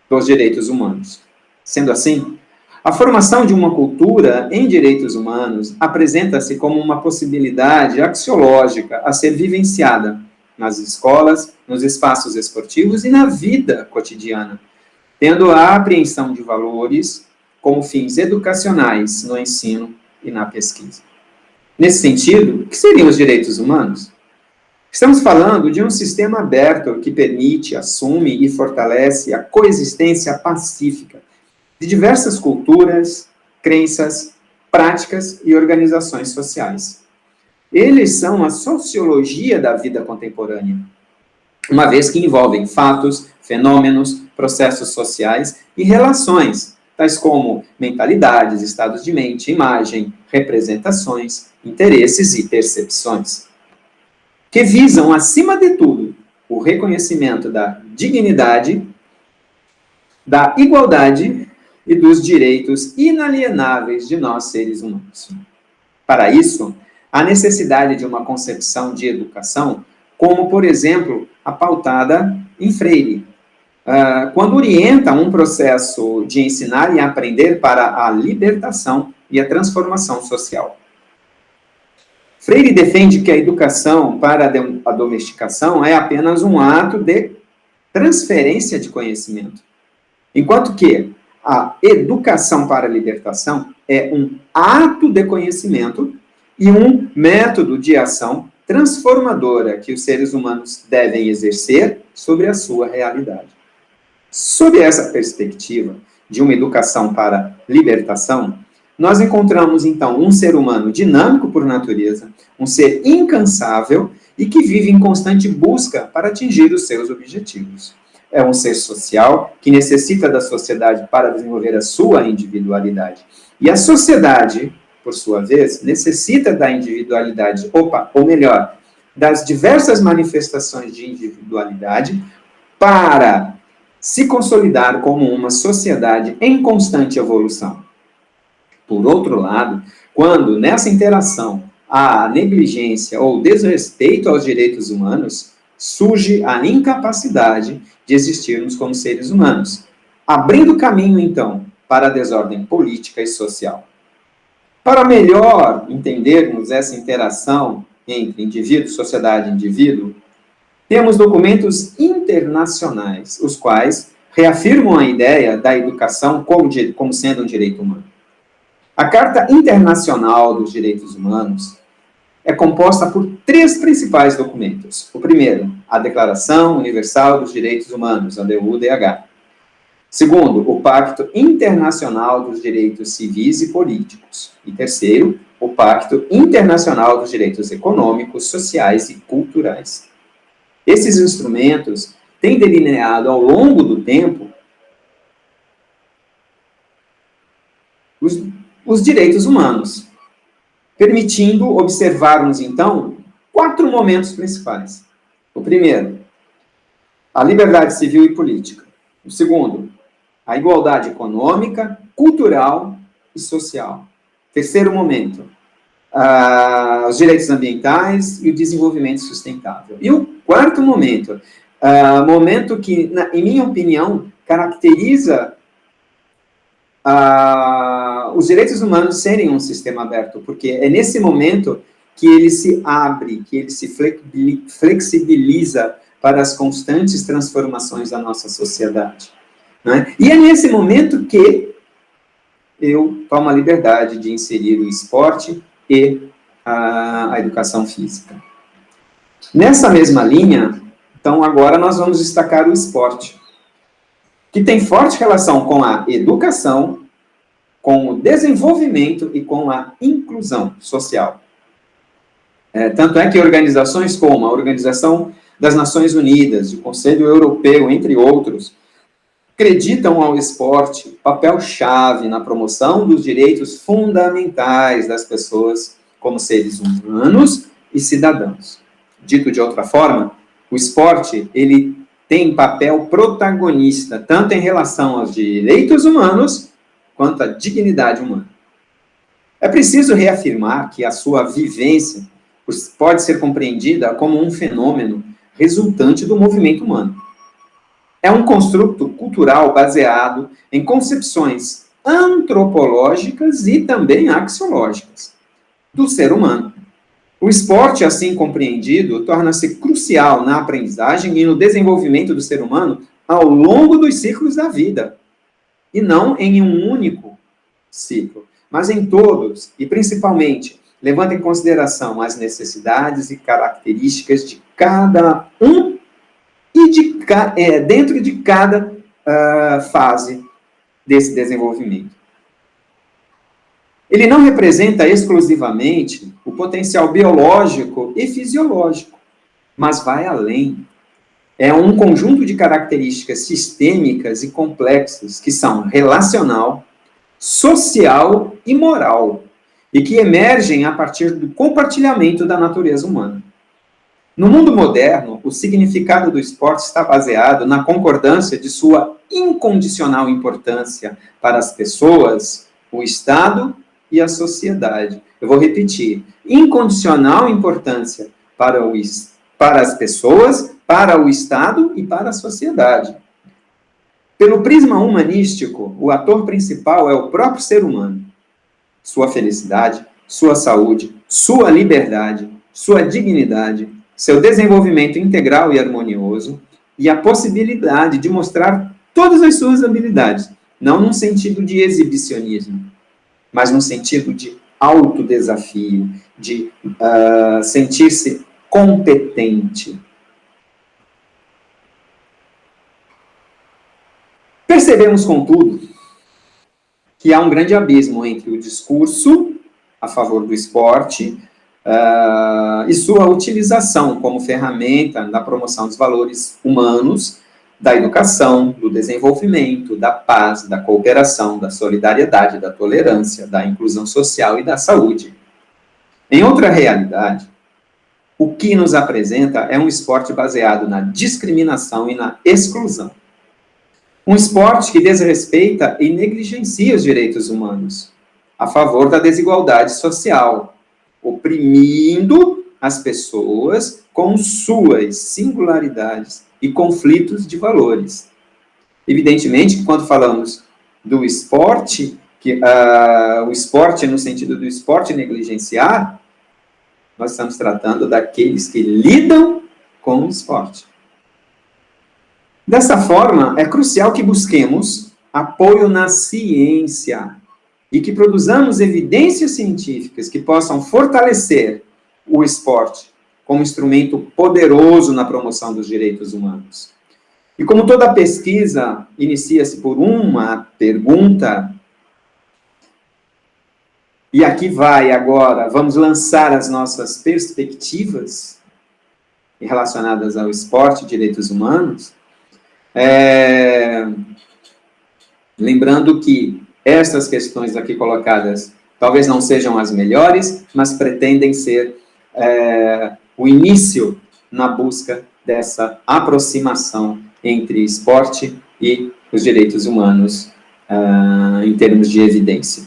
dos direitos humanos. Sendo assim, A formação de uma cultura em direitos humanos apresenta-se como uma possibilidade axiológica a ser vivenciada nas escolas, nos espaços esportivos e na vida cotidiana, tendo a apreensão de valores como fins educacionais no ensino e na pesquisa. Nesse sentido, o que seriam os direitos humanos? Estamos falando de um sistema aberto que permite, assume e fortalece a coexistência pacífica de diversas culturas, crenças, práticas e organizações sociais. Eles são a sociologia da vida contemporânea, uma vez que envolvem fatos, fenômenos, processos sociais e relações, tais como mentalidades, estados de mente, imagem, representações, interesses e percepções, que visam, acima de tudo, o reconhecimento da dignidade, da igualdade e dos direitos inalienáveis de nós, seres humanos. Para isso, há necessidade de uma concepção de educação, como, por exemplo, a pautada em Freire, quando orienta um processo de ensinar e aprender para a libertação e a transformação social. Freire defende que a educação para a domesticação é apenas um ato de transferência de conhecimento, enquanto que a educação para a libertação é um ato de conhecimento e um método de ação transformadora que os seres humanos devem exercer sobre a sua realidade. Sob essa perspectiva de uma educação para libertação, nós encontramos, então, um ser humano dinâmico por natureza, um ser incansável e que vive em constante busca para atingir os seus objetivos. É um ser social que necessita da sociedade para desenvolver a sua individualidade. E a sociedade, por sua vez, necessita da individualidade, ou melhor, das diversas manifestações de individualidade para se consolidar como uma sociedade em constante evolução. Por outro lado, quando nessa interação há negligência ou desrespeito aos direitos humanos, surge a incapacidade de existirmos como seres humanos, abrindo caminho, então, para a desordem política e social. Para melhor entendermos essa interação entre indivíduo, sociedade e indivíduo, temos documentos internacionais, os quais reafirmam a ideia da educação como sendo um direito humano. A Carta Internacional dos Direitos Humanos é composta por 3 principais documentos. O primeiro, a Declaração Universal dos Direitos Humanos, a DUDH. Segundo, o Pacto Internacional dos Direitos Civis e Políticos. E terceiro, o Pacto Internacional dos Direitos Econômicos, Sociais e Culturais. Esses instrumentos têm delineado ao longo do tempo os direitos humanos, permitindo observarmos, então, 4 momentos principais. O primeiro, a liberdade civil e política. O segundo, a igualdade econômica, cultural e social. Terceiro momento, os direitos ambientais e o desenvolvimento sustentável. E o quarto momento, momento que, em minha opinião, caracteriza os direitos humanos serem um sistema aberto, porque é nesse momento que ele se abre, que ele se flexibiliza para as constantes transformações da nossa sociedade. Né? E é nesse momento que eu tomo a liberdade de inserir o esporte e a educação física. Nessa mesma linha, então agora nós vamos destacar o esporte, que tem forte relação com a educação, com o desenvolvimento e com a inclusão social. Tanto é que organizações como a Organização das Nações Unidas, o Conselho Europeu, entre outros, acreditam ao esporte papel-chave na promoção dos direitos fundamentais das pessoas como seres humanos e cidadãos. Dito de outra forma, o esporte, ele tem papel protagonista, tanto em relação aos direitos humanos, quanto à dignidade humana. É preciso reafirmar que a sua vivência pode ser compreendida como um fenômeno resultante do movimento humano. É um construto cultural baseado em concepções antropológicas e também axiológicas do ser humano. O esporte, assim compreendido, torna-se crucial na aprendizagem e no desenvolvimento do ser humano ao longo dos ciclos da vida, e não em um único ciclo, mas em todos, e principalmente, levando em consideração as necessidades e características de cada um e dentro de cada fase desse desenvolvimento. Ele não representa exclusivamente o potencial biológico e fisiológico, mas vai além. É um conjunto de características sistêmicas e complexas que são relacional, social e moral, e que emergem a partir do compartilhamento da natureza humana. No mundo moderno, o significado do esporte está baseado na concordância de sua incondicional importância para as pessoas, o Estado e a sociedade. Eu vou repetir. Incondicional importância para as pessoas, para o Estado e para a sociedade. Pelo prisma humanístico, o ator principal é o próprio ser humano. Sua felicidade, sua saúde, sua liberdade, sua dignidade, seu desenvolvimento integral e harmonioso e a possibilidade de mostrar todas as suas habilidades, não num sentido de exibicionismo, mas num sentido de autodesafio, de sentir-se competente. Percebemos, contudo, que há um grande abismo entre o discurso a favor do esporte e sua utilização como ferramenta da promoção dos valores humanos, da educação, do desenvolvimento, da paz, da cooperação, da solidariedade, da tolerância, da inclusão social e da saúde. Em outra realidade, o que nos apresenta é um esporte baseado na discriminação e na exclusão. Um esporte que desrespeita e negligencia os direitos humanos, a favor da desigualdade social, oprimindo as pessoas com suas singularidades e conflitos de valores. Evidentemente que quando falamos do esporte, o esporte no sentido do esporte negligenciar, nós estamos tratando daqueles que lidam com o esporte. Dessa forma, é crucial que busquemos apoio na ciência e que produzamos evidências científicas que possam fortalecer o esporte como instrumento poderoso na promoção dos direitos humanos. E como toda pesquisa inicia-se por uma pergunta, e aqui vai agora, vamos lançar as nossas perspectivas relacionadas ao esporte e direitos humanos, lembrando que estas questões aqui colocadas talvez não sejam as melhores, mas pretendem ser o início na busca dessa aproximação entre esporte e os direitos humanos em termos de evidência.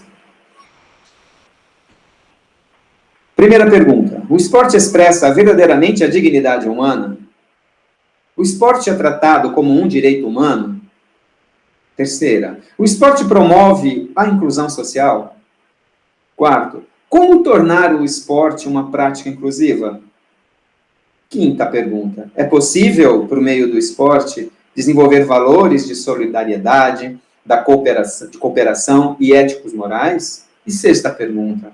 Primeira pergunta. O esporte expressa verdadeiramente a dignidade humana? O esporte é tratado como um direito humano? Terceira, o esporte promove a inclusão social? Quarto, como tornar o esporte uma prática inclusiva? Quinta pergunta, é possível, por meio do esporte, desenvolver valores de solidariedade, de cooperação e éticos morais? E sexta pergunta,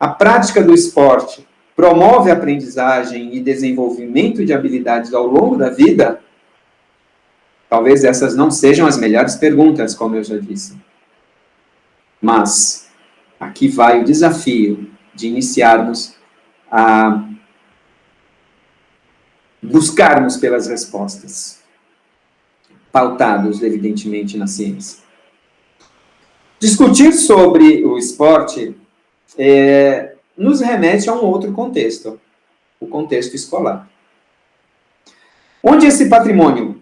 a prática do esporte promove a aprendizagem e desenvolvimento de habilidades ao longo da vida? Talvez essas não sejam as melhores perguntas, como eu já disse. Mas aqui vai o desafio de iniciarmos a buscarmos pelas respostas, pautados, evidentemente, na ciência. Discutir sobre o esporte nos remete a um outro contexto, o contexto escolar. Onde esse patrimônio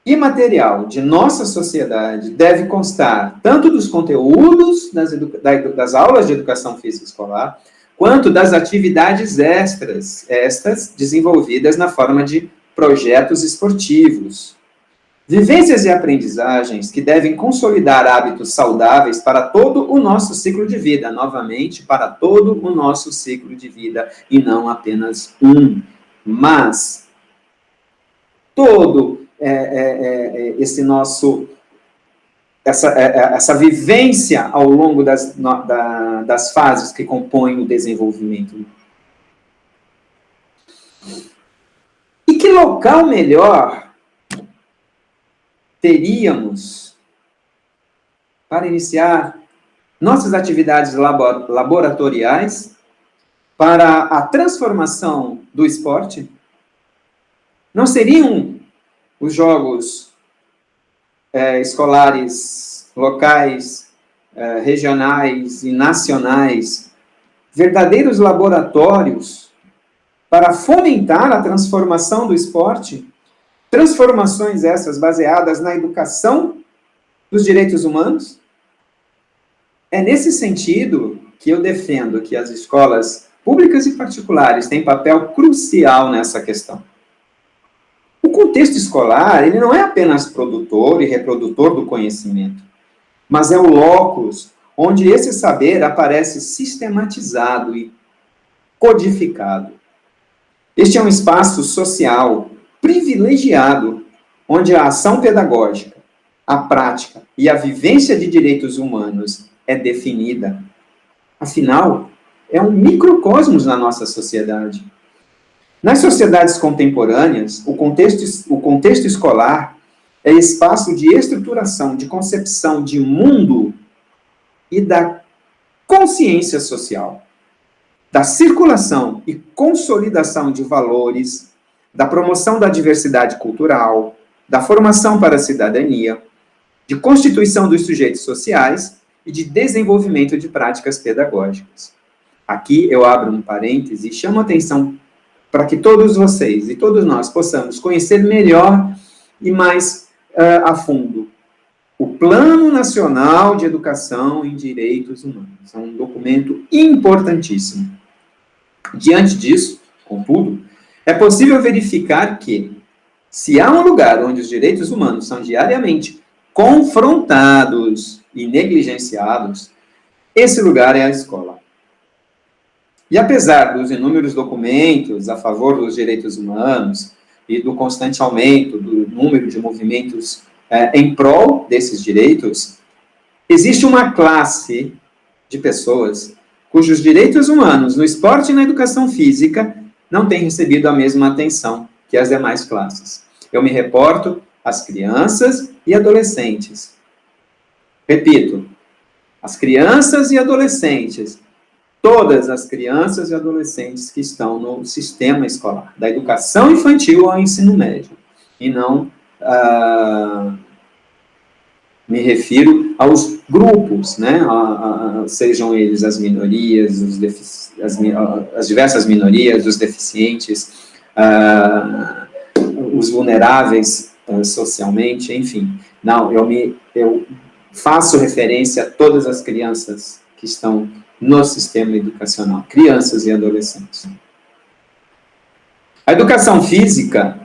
imaterial de nossa sociedade deve constar tanto dos conteúdos das aulas de educação física escolar, quanto das atividades extras, estas desenvolvidas na forma de projetos esportivos. Vivências e aprendizagens que devem consolidar hábitos saudáveis para todo o nosso ciclo de vida, novamente, para todo o nosso ciclo de vida, e não apenas um. Mas, todo esse nosso, essa vivência ao longo das fases que compõem o desenvolvimento. E que local melhor teríamos para iniciar nossas atividades laboratoriais para a transformação do esporte? Não seriam os jogos escolares, locais, regionais e nacionais verdadeiros laboratórios para fomentar a transformação do esporte? Transformações essas baseadas na educação dos direitos humanos? É nesse sentido que eu defendo que as escolas públicas e particulares têm papel crucial nessa questão. O contexto escolar, ele não é apenas produtor e reprodutor do conhecimento, mas é o locus onde esse saber aparece sistematizado e codificado. Este é um espaço social privilegiado, onde a ação pedagógica, a prática e a vivência de direitos humanos é definida. Afinal, é um microcosmos na nossa sociedade. Nas sociedades contemporâneas, o contexto escolar é espaço de estruturação, de concepção de mundo e da consciência social, da circulação e consolidação de valores, da promoção da diversidade cultural, da formação para a cidadania, de constituição dos sujeitos sociais e de desenvolvimento de práticas pedagógicas. Aqui eu abro um parêntese e chamo a atenção para que todos vocês e todos nós possamos conhecer melhor e mais a fundo o Plano Nacional de Educação em Direitos Humanos. É um documento importantíssimo. Diante disso, contudo, é possível verificar que, se há um lugar onde os direitos humanos são diariamente confrontados e negligenciados, esse lugar é a escola. E apesar dos inúmeros documentos a favor dos direitos humanos e do constante aumento do número de movimentos em prol desses direitos, existe uma classe de pessoas cujos direitos humanos no esporte e na educação física não têm recebido a mesma atenção que as demais classes. Eu me reporto às crianças e adolescentes. Repito, as crianças e adolescentes, todas as crianças e adolescentes que estão no sistema escolar, da educação infantil ao ensino médio, e não me refiro aos grupos, né, sejam eles as minorias, as diversas minorias, os deficientes, os vulneráveis socialmente, enfim. Não, eu faço referência a todas as crianças que estão no sistema educacional, crianças e adolescentes. A educação física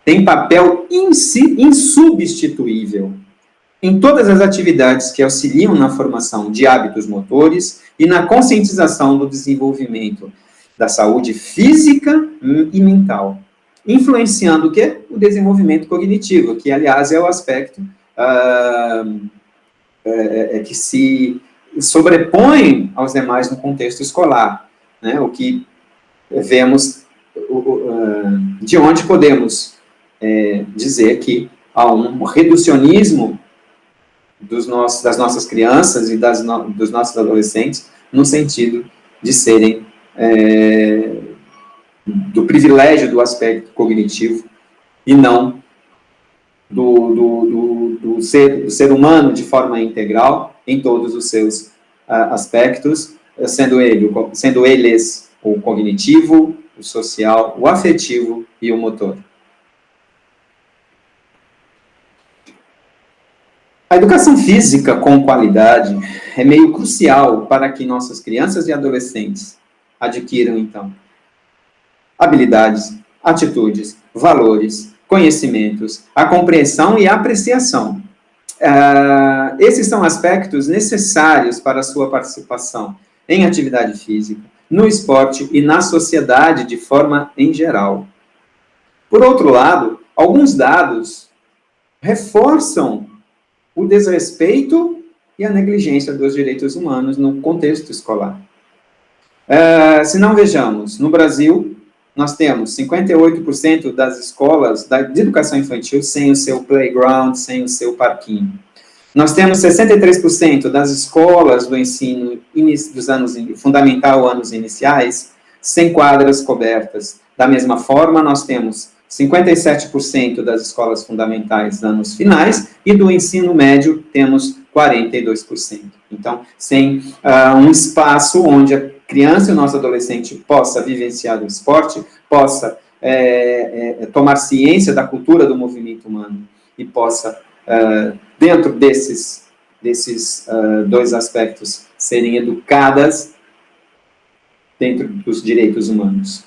tem papel insubstituível em todas as atividades que auxiliam na formação de hábitos motores e na conscientização do desenvolvimento da saúde física e mental, influenciando o quê? O desenvolvimento cognitivo, que, aliás, é o aspecto que se sobrepõe aos demais no contexto escolar, né? O que vemos, de onde podemos dizer que há um reducionismo das nossas crianças e dos nossos adolescentes, no sentido de serem do privilégio do aspecto cognitivo e não do ser humano de forma integral em todos os seus aspectos, sendo eles o cognitivo, o social, o afetivo e o motor. A educação física com qualidade é meio crucial para que nossas crianças e adolescentes adquiram, então, habilidades, atitudes, valores conhecimentos, a compreensão e a apreciação. Esses são aspectos necessários para a sua participação em atividade física, no esporte e na sociedade de forma em geral. Por outro lado, alguns dados reforçam o desrespeito e a negligência dos direitos humanos no contexto escolar. Se não vejamos, no Brasil, nós temos 58% das escolas de educação infantil sem o seu playground, sem o seu parquinho. Nós temos 63% das escolas do ensino dos anos fundamental, anos iniciais, sem quadras cobertas. Da mesma forma, nós temos 57% das escolas fundamentais anos finais, e do ensino médio temos 42%. Então, sem um espaço onde a criança e o nosso adolescente possa vivenciar o esporte, possa tomar ciência da cultura do movimento humano, e possa, dentro desses dois aspectos, serem educadas dentro dos direitos humanos.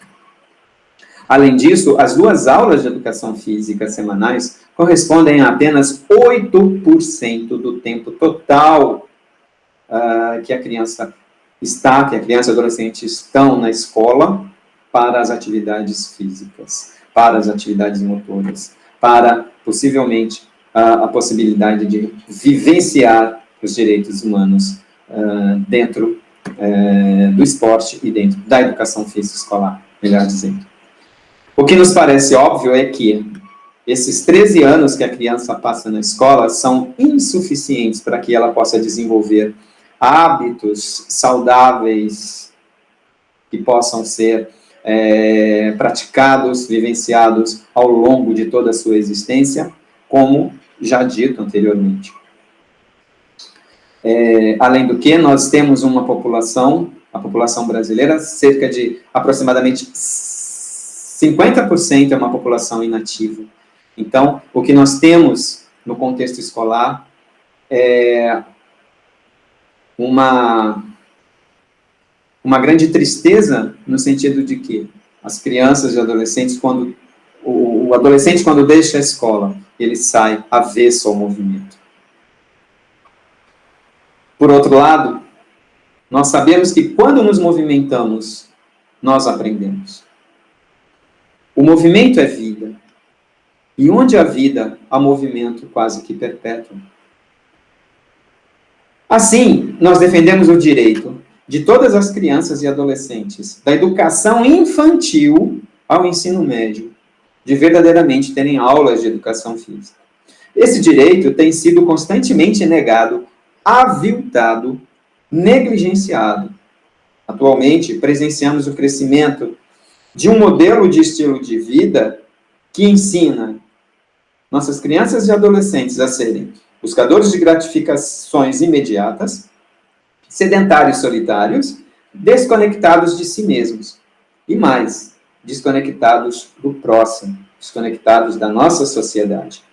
Além disso, as 2 aulas de educação física semanais correspondem a apenas 8% do tempo total que a criança que a criança e o adolescente estão na escola para as atividades físicas, para as atividades motoras, para, possivelmente, a possibilidade de vivenciar os direitos humanos dentro do esporte e dentro da educação física escolar, melhor dizendo. O que nos parece óbvio é que esses 13 anos que a criança passa na escola são insuficientes para que ela possa desenvolver hábitos saudáveis que possam ser praticados, vivenciados ao longo de toda a sua existência, como já dito anteriormente. Além do que, nós temos uma população, a população brasileira, cerca de aproximadamente 50% é uma população inativa. Então, o que nós temos no contexto escolar é uma grande tristeza, no sentido de que as crianças e adolescentes, o adolescente, quando deixa a escola, ele sai avesso ao movimento. Por outro lado, nós sabemos que quando nos movimentamos, nós aprendemos. O movimento é vida. E onde há vida, há movimento quase que perpétuo. Assim, nós defendemos o direito de todas as crianças e adolescentes, da educação infantil ao ensino médio, de verdadeiramente terem aulas de educação física. Esse direito tem sido constantemente negado, aviltado, negligenciado. Atualmente, presenciamos o crescimento de um modelo de estilo de vida que ensina nossas crianças e adolescentes a serem buscadores de gratificações imediatas, sedentários solitários, desconectados de si mesmos. E mais, desconectados do próximo, desconectados da nossa sociedade.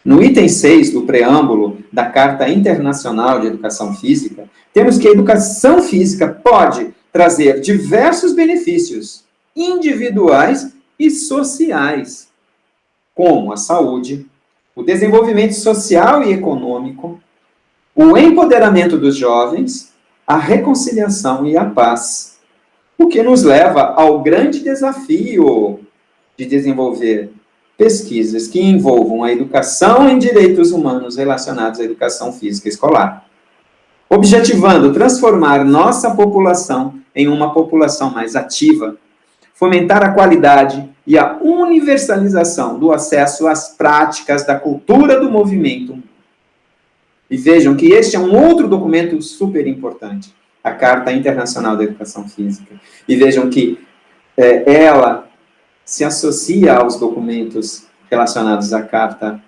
No item 6 do preâmbulo da Carta Internacional de Educação Física, temos que a educação física pode trazer diversos benefícios individuais e sociais, como a saúde, o desenvolvimento social e econômico, o empoderamento dos jovens, a reconciliação e a paz. O que nos leva ao grande desafio de desenvolver pesquisas que envolvam a educação em direitos humanos relacionados à educação física escolar, objetivando transformar nossa população em uma população mais ativa, fomentar a qualidade e a universalização do acesso às práticas da cultura do movimento. E vejam que este é um outro documento super importante, a Carta Internacional da Educação Física. E vejam que ela se associa aos documentos relacionados à Carta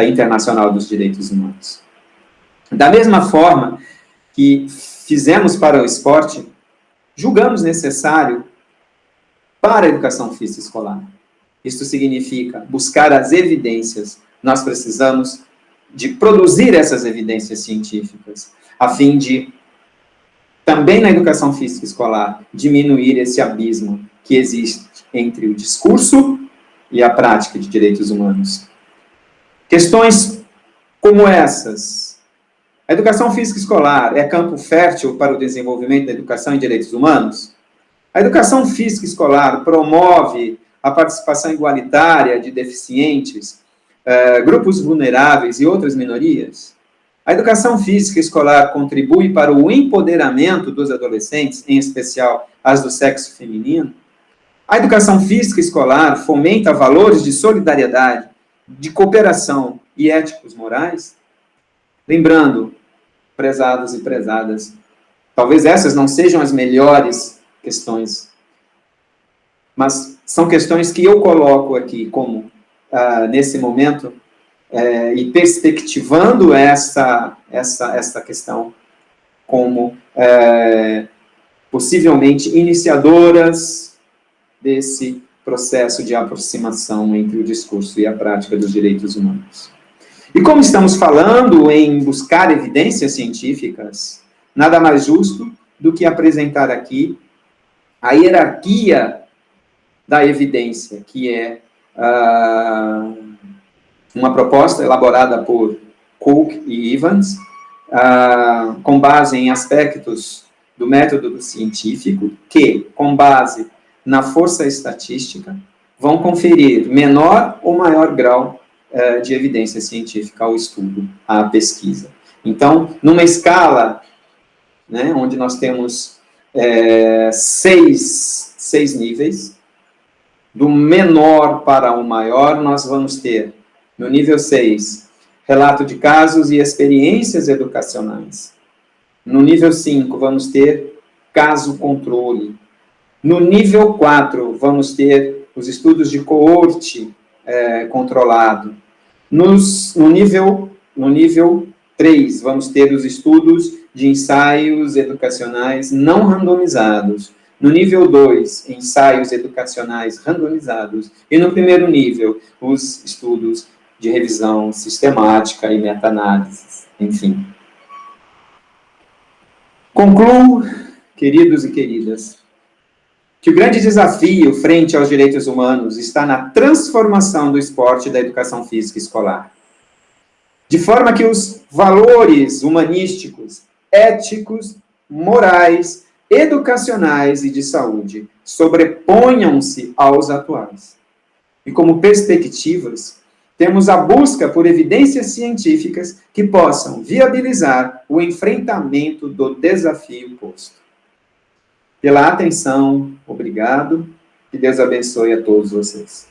Internacional dos Direitos Humanos. Da mesma forma que fizemos para o esporte, julgamos necessário para a educação física escolar. Isto significa buscar as evidências. Nós precisamos de produzir essas evidências científicas, a fim de, também na educação física escolar, diminuir esse abismo que existe entre o discurso e a prática de direitos humanos. Questões como essas. A educação física escolar é campo fértil para o desenvolvimento da educação em direitos humanos? A educação física escolar promove a participação igualitária de deficientes, grupos vulneráveis e outras minorias? A educação física escolar contribui para o empoderamento dos adolescentes, em especial as do sexo feminino? A educação física escolar fomenta valores de solidariedade, de cooperação e éticos morais? Lembrando, prezados e prezadas, talvez essas não sejam as melhores questões, mas são questões que eu coloco aqui como, nesse momento, e perspectivando essa questão como possivelmente iniciadoras desse processo de aproximação entre o discurso e a prática dos direitos humanos. E como estamos falando em buscar evidências científicas, nada mais justo do que apresentar aqui a hierarquia da evidência, que é uma proposta elaborada por Cook e Evans, com base em aspectos do método científico, que, com base na força estatística, vão conferir menor ou maior grau de evidência científica ao estudo, à pesquisa. Então, numa escala, né, onde nós temos 6 níveis, do menor para o maior, nós vamos ter, no nível 6, relato de casos e experiências educacionais. No nível 5, vamos ter caso-controle. No nível 4, vamos ter os estudos de coorte controlado. No nível 3, vamos ter os estudos de ensaios educacionais não randomizados. No nível 2, ensaios educacionais randomizados. E no primeiro nível, os estudos de revisão sistemática e meta-análise. Enfim. Concluo, queridos e queridas, que o grande desafio frente aos direitos humanos está na transformação do esporte e da educação física escolar. De forma que os valores humanísticos, éticos, morais, educacionais e de saúde sobreponham-se aos atuais. E como perspectivas, temos a busca por evidências científicas que possam viabilizar o enfrentamento do desafio posto. Pela atenção, obrigado, que Deus abençoe a todos vocês.